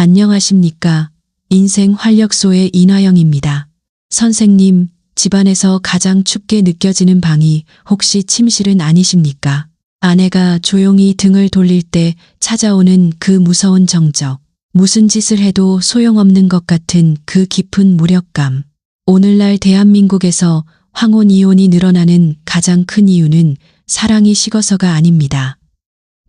안녕하십니까. 인생 활력소의 이나영입니다. 선생님, 집안에서 가장 춥게 느껴지는 방이 혹시 침실은 아니십니까? 아내가 조용히 등을 돌릴 때 찾아오는 그 무서운 정적. 무슨 짓을 해도 소용없는 것 같은 그 깊은 무력감. 오늘날 대한민국에서 황혼 이혼이 늘어나는 가장 큰 이유는 사랑이 식어서가 아닙니다.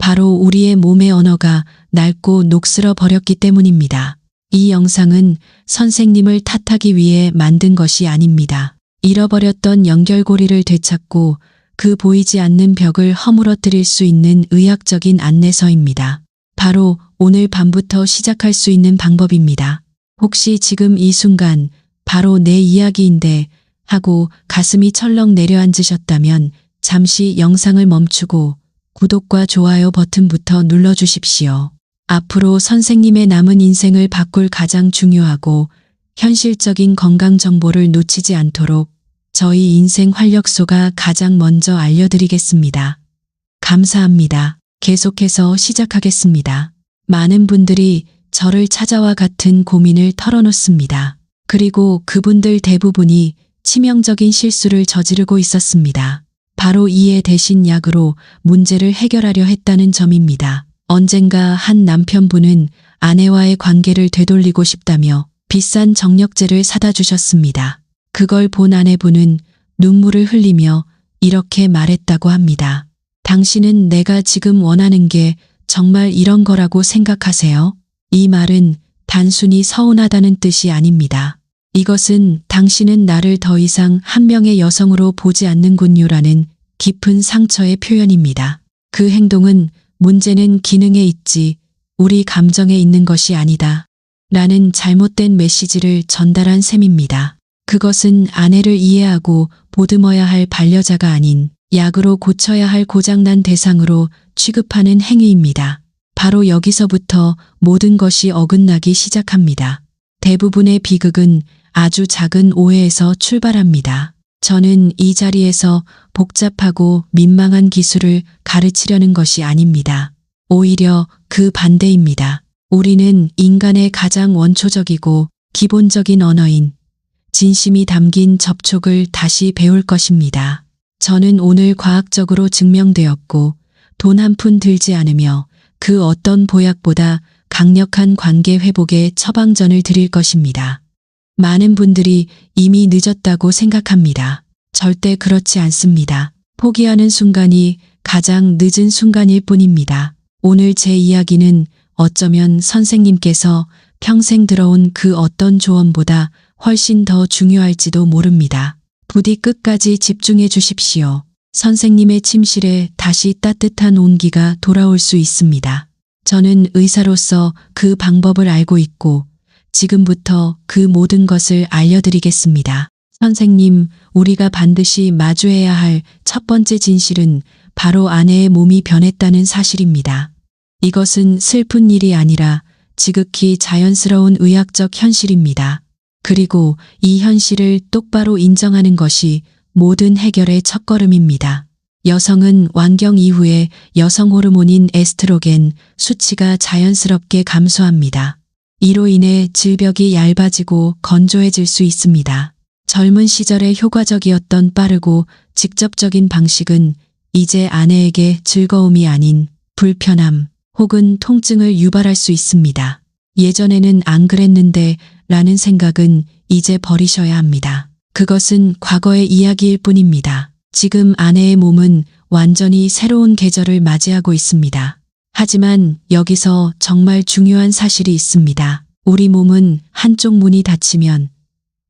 바로 우리의 몸의 언어가 낡고 녹슬어 버렸기 때문입니다. 이 영상은 선생님을 탓하기 위해 만든 것이 아닙니다. 잃어버렸던 연결고리를 되찾고 그 보이지 않는 벽을 허물어뜨릴 수 있는 의학적인 안내서입니다. 바로 오늘 밤부터 시작할 수 있는 방법입니다. 혹시 지금 이 순간 바로 내 이야기인데 하고 가슴이 철렁 내려앉으셨다면 잠시 영상을 멈추고 구독과 좋아요 버튼부터 눌러주십시오. 앞으로 선생님의 남은 인생을 바꿀 가장 중요하고 현실적인 건강 정보를 놓치지 않도록 저희 인생 활력소가 가장 먼저 알려드리겠습니다. 감사합니다. 계속해서 시작하겠습니다. 많은 분들이 저를 찾아와 같은 고민을 털어놓습니다. 그리고 그분들 대부분이 치명적인 실수를 저지르고 있었습니다. 바로 이에 대신 약으로 문제를 해결하려 했다는 점입니다. 언젠가 한 남편분은 아내와의 관계를 되돌리고 싶다며 비싼 정력제를 사다 주셨습니다. 그걸 본 아내분은 눈물을 흘리며 이렇게 말했다고 합니다. 당신은 내가 지금 원하는 게 정말 이런 거라고 생각하세요? 이 말은 단순히 서운하다는 뜻이 아닙니다. 이것은 당신은 나를 더 이상 한 명의 여성으로 보지 않는군요라는 깊은 상처의 표현입니다. 그 행동은 문제는 기능에 있지 우리 감정에 있는 것이 아니다. 라는 잘못된 메시지를 전달한 셈입니다. 그것은 아내를 이해하고 보듬어야 할 반려자가 아닌 약으로 고쳐야 할 고장난 대상으로 취급하는 행위입니다. 바로 여기서부터 모든 것이 어긋나기 시작합니다. 대부분의 비극은 아주 작은 오해에서 출발합니다. 저는 이 자리에서 복잡하고 민망한 기술을 가르치려는 것이 아닙니다. 오히려 그 반대입니다. 우리는 인간의 가장 원초적이고 기본적인 언어인 진심이 담긴 접촉을 다시 배울 것입니다. 저는 오늘 과학적으로 증명되었고 돈 한 푼 들지 않으며 그 어떤 보약보다 강력한 관계 회복의 처방전을 드릴 것입니다. 많은 분들이 이미 늦었다고 생각합니다. 절대 그렇지 않습니다. 포기하는 순간이 가장 늦은 순간일 뿐입니다. 오늘 제 이야기는 어쩌면 선생님께서 평생 들어온 그 어떤 조언보다 훨씬 더 중요할지도 모릅니다. 부디 끝까지 집중해 주십시오. 선생님의 침실에 다시 따뜻한 온기가 돌아올 수 있습니다. 저는 의사로서 그 방법을 알고 있고 지금부터 그 모든 것을 알려드리겠습니다. 선생님, 우리가 반드시 마주해야 할 첫 번째 진실은 바로 아내의 몸이 변했다는 사실입니다. 이것은 슬픈 일이 아니라 지극히 자연스러운 의학적 현실입니다. 그리고 이 현실을 똑바로 인정하는 것이 모든 해결의 첫걸음입니다. 여성은 완경 이후에 여성 호르몬인 에스트로겐 수치가 자연스럽게 감소합니다. 이로 인해 질벽이 얇아지고 건조해질 수 있습니다. 젊은 시절에 효과적이었던 빠르고 직접적인 방식은 이제 아내에게 즐거움이 아닌 불편함 혹은 통증을 유발할 수 있습니다. 예전에는 안 그랬는데 라는 생각은 이제 버리셔야 합니다. 그것은 과거의 이야기일 뿐입니다. 지금 아내의 몸은 완전히 새로운 계절을 맞이하고 있습니다. 하지만 여기서 정말 중요한 사실이 있습니다. 우리 몸은 한쪽 문이 닫히면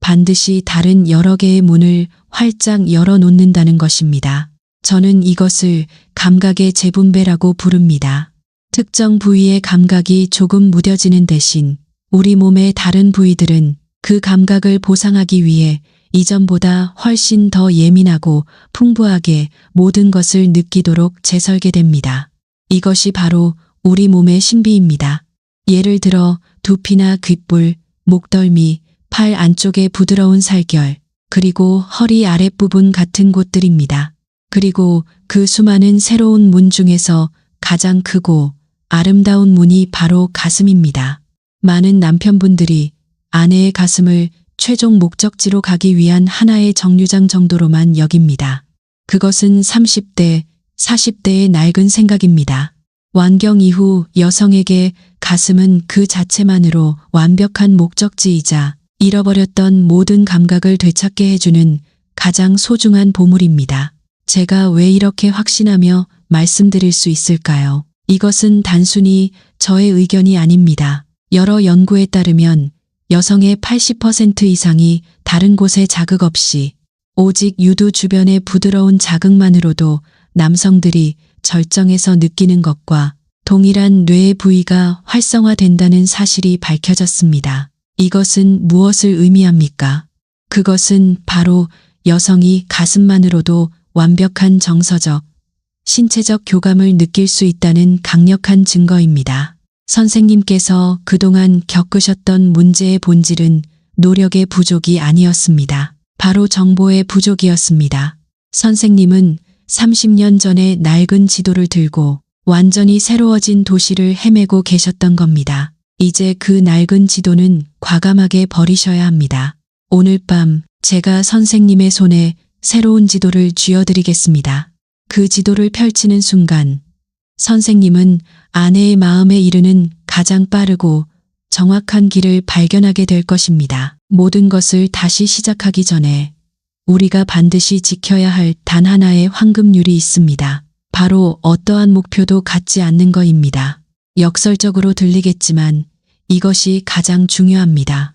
반드시 다른 여러 개의 문을 활짝 열어놓는다는 것입니다. 저는 이것을 감각의 재분배라고 부릅니다. 특정 부위의 감각이 조금 무뎌지는 대신 우리 몸의 다른 부위들은 그 감각을 보상하기 위해 이전보다 훨씬 더 예민하고 풍부하게 모든 것을 느끼도록 재설계됩니다. 이것이 바로 우리 몸의 신비입니다. 예를 들어 두피나 귓불, 목덜미, 팔 안쪽의 부드러운 살결, 그리고 허리 아랫부분 같은 곳들입니다. 그리고 그 수많은 새로운 문 중에서 가장 크고 아름다운 문이 바로 가슴입니다. 많은 남편분들이 아내의 가슴을 최종 목적지로 가기 위한 하나의 정류장 정도로만 여깁니다. 그것은 30대, 40대의 낡은 생각입니다. 완경 이후 여성에게 가슴은 그 자체만으로 완벽한 목적지이자 잃어버렸던 모든 감각을 되찾게 해주는 가장 소중한 보물입니다. 제가 왜 이렇게 확신하며 말씀드릴 수 있을까요? 이것은 단순히 저의 의견이 아닙니다. 여러 연구에 따르면 여성의 80% 이상이 다른 곳에 자극 없이 오직 유두 주변의 부드러운 자극만으로도 남성들이 절정에서 느끼는 것과 동일한 뇌의 부위가 활성화된다는 사실이 밝혀졌습니다. 이것은 무엇을 의미합니까? 그것은 바로 여성이 가슴만으로도 완벽한 정서적, 신체적 교감을 느낄 수 있다는 강력한 증거입니다. 선생님께서 그동안 겪으셨던 문제의 본질은 노력의 부족이 아니었습니다. 바로 정보의 부족이었습니다. 선생님은 30년 전에 낡은 지도를 들고 완전히 새로워진 도시를 헤매고 계셨던 겁니다. 이제 그 낡은 지도는 과감하게 버리셔야 합니다. 오늘 밤 제가 선생님의 손에 새로운 지도를 쥐어드리겠습니다. 그 지도를 펼치는 순간 선생님은 아내의 마음에 이르는 가장 빠르고 정확한 길을 발견하게 될 것입니다. 모든 것을 다시 시작하기 전에 우리가 반드시 지켜야 할 단 하나의 황금률이 있습니다. 바로 어떠한 목표도 갖지 않는 것입니다. 역설적으로 들리겠지만 이것이 가장 중요합니다.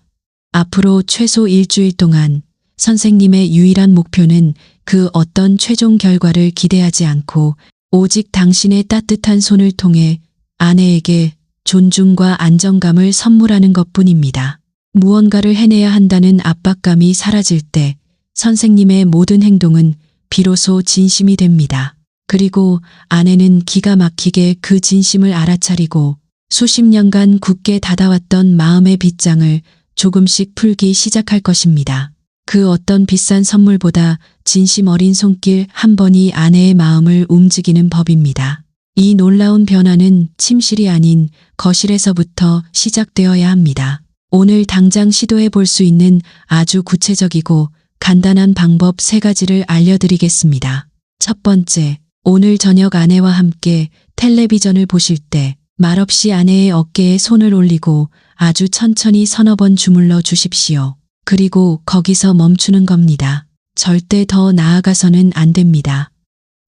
앞으로 최소 일주일 동안 선생님의 유일한 목표는 그 어떤 최종 결과를 기대하지 않고 오직 당신의 따뜻한 손을 통해 아내에게 존중과 안정감을 선물하는 것뿐입니다. 무언가를 해내야 한다는 압박감이 사라질 때 선생님의 모든 행동은 비로소 진심이 됩니다. 그리고 아내는 기가 막히게 그 진심을 알아차리고 수십 년간 굳게 닫아왔던 마음의 빗장을 조금씩 풀기 시작할 것입니다. 그 어떤 비싼 선물보다 진심 어린 손길 한 번이 아내의 마음을 움직이는 법입니다. 이 놀라운 변화는 침실이 아닌 거실에서부터 시작되어야 합니다. 오늘 당장 시도해 볼 수 있는 아주 구체적이고 간단한 방법 3가지를 알려드리겠습니다. 첫 번째, 오늘 저녁 아내와 함께 텔레비전을 보실 때 말없이 아내의 어깨에 손을 올리고 아주 천천히 서너 번 주물러 주십시오. 그리고 거기서 멈추는 겁니다. 절대 더 나아가서는 안 됩니다.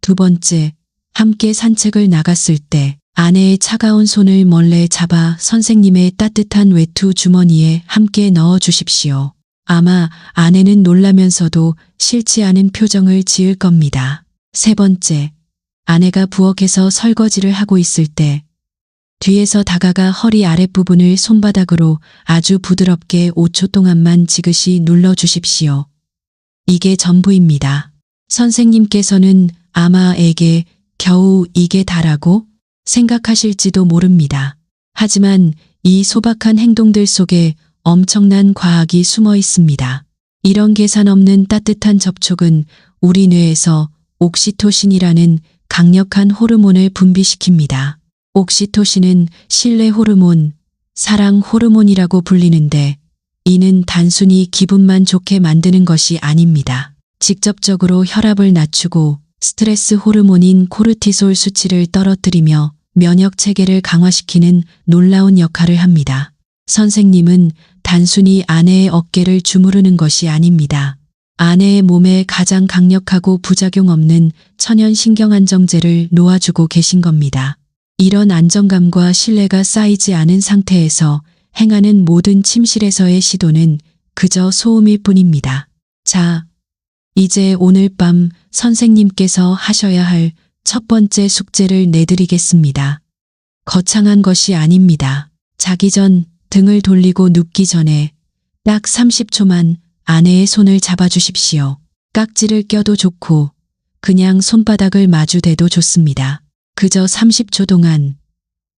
두 번째, 함께 산책을 나갔을 때 아내의 차가운 손을 몰래 잡아 선생님의 따뜻한 외투 주머니에 함께 넣어 주십시오. 아마 아내는 놀라면서도 싫지 않은 표정을 지을 겁니다. 세 번째, 아내가 부엌에서 설거지를 하고 있을 때 뒤에서 다가가 허리 아랫부분을 손바닥으로 아주 부드럽게 5초 동안만 지그시 눌러주십시오. 이게 전부입니다. 선생님께서는 아마 에게 겨우 이게 다라고 생각하실지도 모릅니다. 하지만 이 소박한 행동들 속에 엄청난 과학이 숨어 있습니다. 이런 계산 없는 따뜻한 접촉은 우리 뇌에서 옥시토신이라는 강력한 호르몬을 분비시킵니다. 옥시토신은 신뢰 호르몬, 사랑 호르몬이라고 불리는데 이는 단순히 기분만 좋게 만드는 것이 아닙니다. 직접적으로 혈압을 낮추고 스트레스 호르몬인 코르티솔 수치를 떨어뜨리며 면역 체계를 강화시키는 놀라운 역할을 합니다. 선생님은 단순히 아내의 어깨를 주무르는 것이 아닙니다. 아내의 몸에 가장 강력하고 부작용 없는 천연 신경안정제를 놓아주고 계신 겁니다. 이런 안정감과 신뢰가 쌓이지 않은 상태에서 행하는 모든 침실에서의 시도는 그저 소음일 뿐입니다. 자, 이제 오늘 밤 선생님께서 하셔야 할 첫 번째 숙제를 내드리겠습니다. 거창한 것이 아닙니다. 자기 전 등을 돌리고 눕기 전에 딱 30초만 아내의 손을 잡아주십시오. 깍지를 껴도 좋고 그냥 손바닥을 마주대도 좋습니다. 그저 30초 동안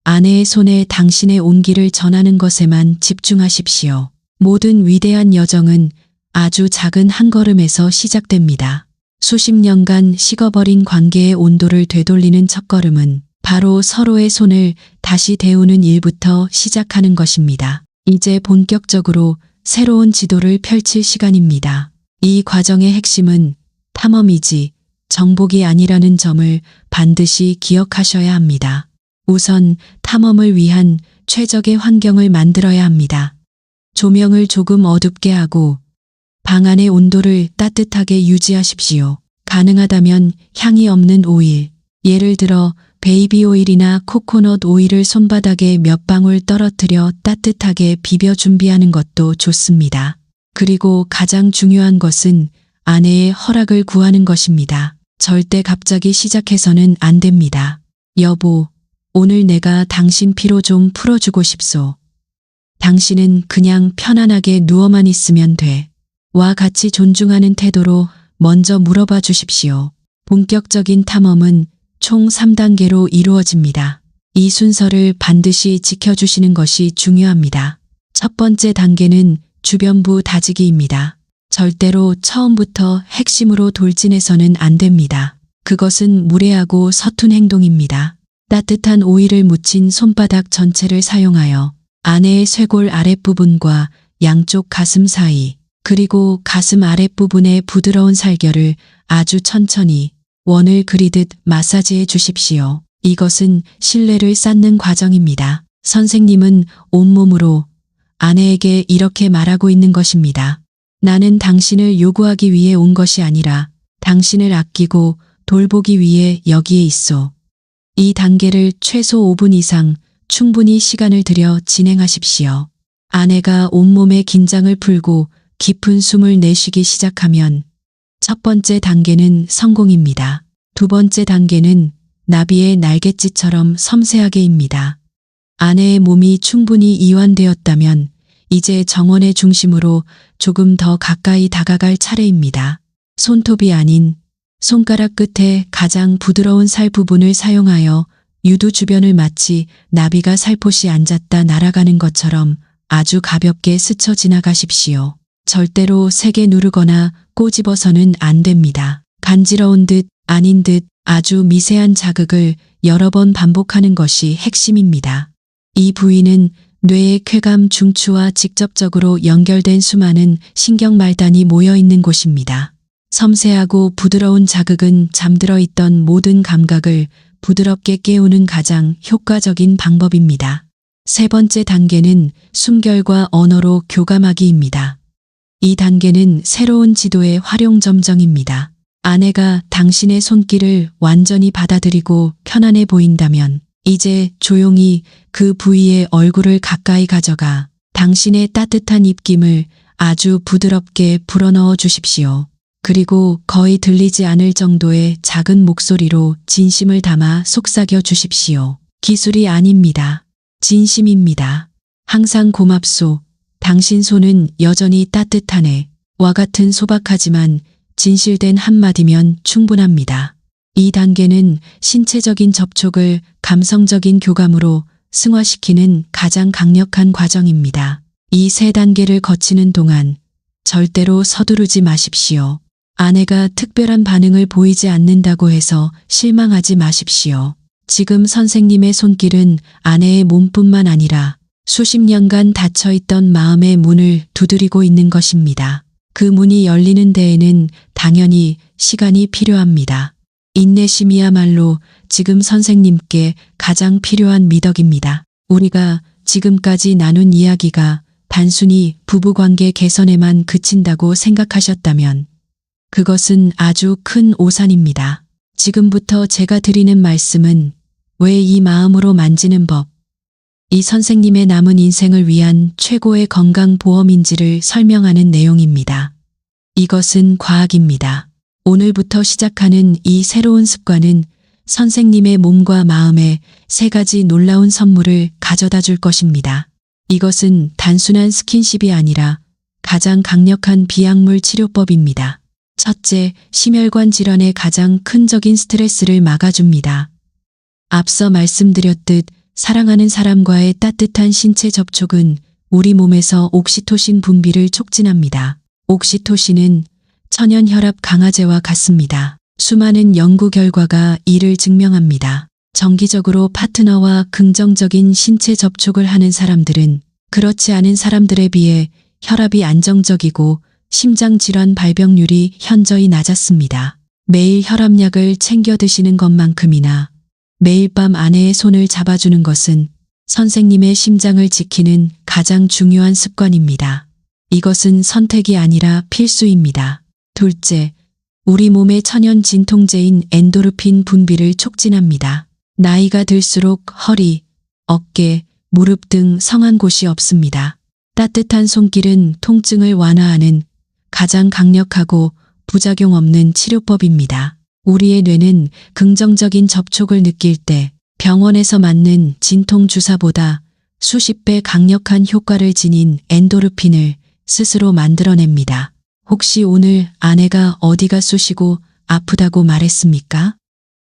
아내의 손에 당신의 온기를 전하는 것에만 집중하십시오. 모든 위대한 여정은 아주 작은 한 걸음에서 시작됩니다. 수십 년간 식어버린 관계의 온도를 되돌리는 첫걸음은 바로 서로의 손을 다시 데우는 일부터 시작하는 것입니다. 이제 본격적으로 새로운 지도를 펼칠 시간입니다. 이 과정의 핵심은 탐험이지 정복이 아니라는 점을 반드시 기억하셔야 합니다. 우선 탐험을 위한 최적의 환경을 만들어야 합니다. 조명을 조금 어둡게 하고 방 안의 온도를 따뜻하게 유지하십시오. 가능하다면 향이 없는 오일, 예를 들어 베이비 오일이나 코코넛 오일을 손바닥에 몇 방울 떨어뜨려 따뜻하게 비벼 준비하는 것도 좋습니다. 그리고 가장 중요한 것은 아내의 허락을 구하는 것입니다. 절대 갑자기 시작해서는 안 됩니다. 여보, 오늘 내가 당신 피로 좀 풀어주고 싶소. 당신은 그냥 편안하게 누워만 있으면 돼. 와 같이 존중하는 태도로 먼저 물어봐 주십시오. 본격적인 탐험은 총 3단계로 이루어집니다. 이 순서를 반드시 지켜주시는 것이 중요합니다. 첫 번째 단계는 주변부 다지기입니다. 절대로 처음부터 핵심으로 돌진해서는 안 됩니다. 그것은 무례하고 서툰 행동입니다. 따뜻한 오일을 묻힌 손바닥 전체를 사용하여 아내의 쇄골 아랫부분과 양쪽 가슴 사이, 그리고 가슴 아랫부분의 부드러운 살결을 아주 천천히 원을 그리듯 마사지해 주십시오. 이것은 신뢰를 쌓는 과정입니다. 선생님은 온몸으로 아내에게 이렇게 말하고 있는 것입니다. 나는 당신을 요구하기 위해 온 것이 아니라 당신을 아끼고 돌보기 위해 여기에 있소. 이 단계를 최소 5분 이상 충분히 시간을 들여 진행하십시오. 아내가 온몸의 긴장을 풀고 깊은 숨을 내쉬기 시작하면 첫 번째 단계는 성공입니다. 두 번째 단계는 나비의 날갯짓처럼 섬세하게입니다. 아내의 몸이 충분히 이완되었다면 이제 정원의 중심으로 조금 더 가까이 다가갈 차례입니다. 손톱이 아닌 손가락 끝에 가장 부드러운 살 부분을 사용하여 유두 주변을 마치 나비가 살포시 앉았다 날아가는 것처럼 아주 가볍게 스쳐 지나가십시오. 절대로 세게 누르거나 꼬집어서는 안 됩니다. 간지러운 듯 아닌 듯 아주 미세한 자극을 여러 번 반복하는 것이 핵심입니다. 이 부위는 뇌의 쾌감 중추와 직접적으로 연결된 수많은 신경 말단이 모여 있는 곳입니다. 섬세하고 부드러운 자극은 잠들어 있던 모든 감각을 부드럽게 깨우는 가장 효과적인 방법입니다. 세 번째 단계는 숨결과 언어로 교감하기입니다. 이 단계는 새로운 지도의 활용 점정입니다. 아내가 당신의 손길을 완전히 받아들이고 편안해 보인다면 이제 조용히 그 부위의 얼굴을 가까이 가져가 당신의 따뜻한 입김을 아주 부드럽게 불어넣어 주십시오. 그리고 거의 들리지 않을 정도의 작은 목소리로 진심을 담아 속삭여 주십시오. 기술이 아닙니다. 진심입니다. 항상 고맙소. 당신 손은 여전히 따뜻하네. 와 같은 소박하지만 진실된 한마디면 충분합니다. 이 단계는 신체적인 접촉을 감성적인 교감으로 승화시키는 가장 강력한 과정입니다. 이 세 단계를 거치는 동안 절대로 서두르지 마십시오. 아내가 특별한 반응을 보이지 않는다고 해서 실망하지 마십시오. 지금 선생님의 손길은 아내의 몸뿐만 아니라 수십 년간 닫혀있던 마음의 문을 두드리고 있는 것입니다. 그 문이 열리는 데에는 당연히 시간이 필요합니다. 인내심이야말로 지금 선생님께 가장 필요한 미덕입니다. 우리가 지금까지 나눈 이야기가 단순히 부부관계 개선에만 그친다고 생각하셨다면 그것은 아주 큰 오산입니다. 지금부터 제가 드리는 말씀은 왜 이 마음으로 만지는 법, 이 선생님의 남은 인생을 위한 최고의 건강보험인지를 설명하는 내용입니다. 이것은 과학입니다. 오늘부터 시작하는 이 새로운 습관은 선생님의 몸과 마음에 세 가지 놀라운 선물을 가져다 줄 것입니다. 이것은 단순한 스킨십이 아니라 가장 강력한 비약물 치료법입니다. 첫째, 심혈관 질환의 가장 큰적인 스트레스를 막아줍니다. 앞서 말씀드렸듯 사랑하는 사람과의 따뜻한 신체 접촉은 우리 몸에서 옥시토신 분비를 촉진합니다. 옥시토신은 천연 혈압 강화제와 같습니다. 수많은 연구 결과가 이를 증명합니다. 정기적으로 파트너와 긍정적인 신체 접촉을 하는 사람들은 그렇지 않은 사람들에 비해 혈압이 안정적이고 심장 질환 발병률이 현저히 낮았습니다. 매일 혈압약을 챙겨 드시는 것만큼이나 매일 밤 아내의 손을 잡아주는 것은 선생님의 심장을 지키는 가장 중요한 습관입니다. 이것은 선택이 아니라 필수입니다. 둘째, 우리 몸의 천연 진통제인 엔도르핀 분비를 촉진합니다. 나이가 들수록 허리, 어깨, 무릎 등 성한 곳이 없습니다. 따뜻한 손길은 통증을 완화하는 가장 강력하고 부작용 없는 치료법입니다. 우리의 뇌는 긍정적인 접촉을 느낄 때 병원에서 맞는 진통 주사보다 수십 배 강력한 효과를 지닌 엔도르핀을 스스로 만들어냅니다. 혹시 오늘 아내가 어디가 쑤시고 아프다고 말했습니까?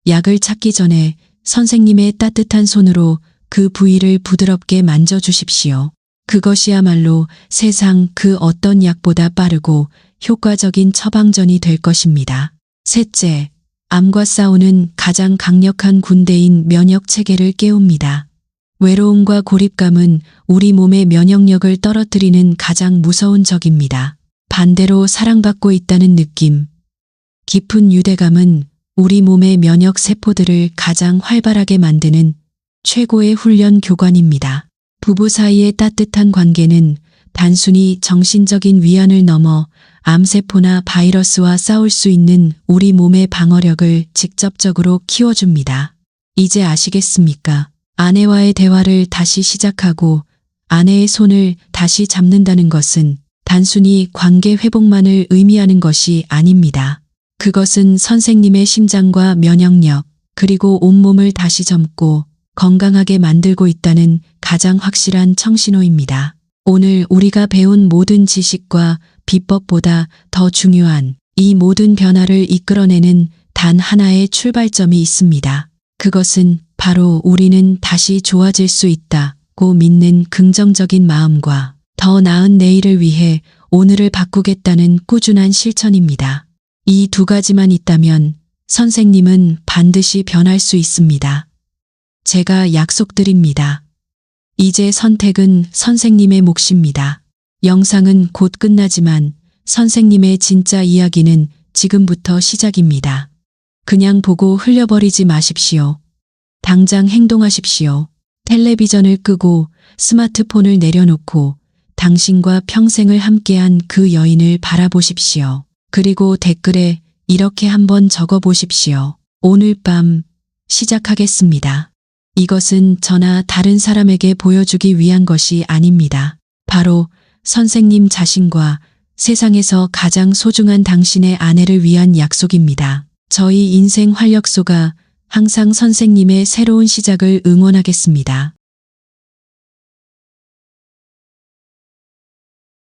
약을 찾기 전에 선생님의 따뜻한 손으로 그 부위를 부드럽게 만져주십시오. 그것이야말로 세상 그 어떤 약보다 빠르고 효과적인 처방전이 될 것입니다. 셋째, 암과 싸우는 가장 강력한 군대인 면역 체계를 깨웁니다. 외로움과 고립감은 우리 몸의 면역력을 떨어뜨리는 가장 무서운 적입니다. 반대로 사랑받고 있다는 느낌, 깊은 유대감은 우리 몸의 면역 세포들을 가장 활발하게 만드는 최고의 훈련 교관입니다. 부부 사이의 따뜻한 관계는 단순히 정신적인 위안을 넘어 암세포나 바이러스와 싸울 수 있는 우리 몸의 방어력을 직접적으로 키워줍니다. 이제 아시겠습니까? 아내와의 대화를 다시 시작하고 아내의 손을 다시 잡는다는 것은 단순히 관계 회복만을 의미하는 것이 아닙니다. 그것은 선생님의 심장과 면역력, 그리고 온몸을 다시 젊고 건강하게 만들고 있다는 가장 확실한 청신호입니다. 오늘 우리가 배운 모든 지식과 비법보다 더 중요한 이 모든 변화를 이끌어내는 단 하나의 출발점이 있습니다. 그것은 바로 우리는 다시 좋아질 수 있다고 믿는 긍정적인 마음과 더 나은 내일을 위해 오늘을 바꾸겠다는 꾸준한 실천입니다. 이 두 가지만 있다면 선생님은 반드시 변할 수 있습니다. 제가 약속드립니다. 이제 선택은 선생님의 몫입니다. 영상은 곧 끝나지만 선생님의 진짜 이야기는 지금부터 시작입니다. 그냥 보고 흘려버리지 마십시오. 당장 행동하십시오. 텔레비전을 끄고 스마트폰을 내려놓고 당신과 평생을 함께한 그 여인을 바라보십시오. 그리고 댓글에 이렇게 한번 적어보십시오. 오늘 밤 시작하겠습니다. 이것은 저나 다른 사람에게 보여주기 위한 것이 아닙니다. 바로 선생님 자신과 세상에서 가장 소중한 당신의 아내를 위한 약속입니다. 저희 인생 활력소가 항상 선생님의 새로운 시작을 응원하겠습니다.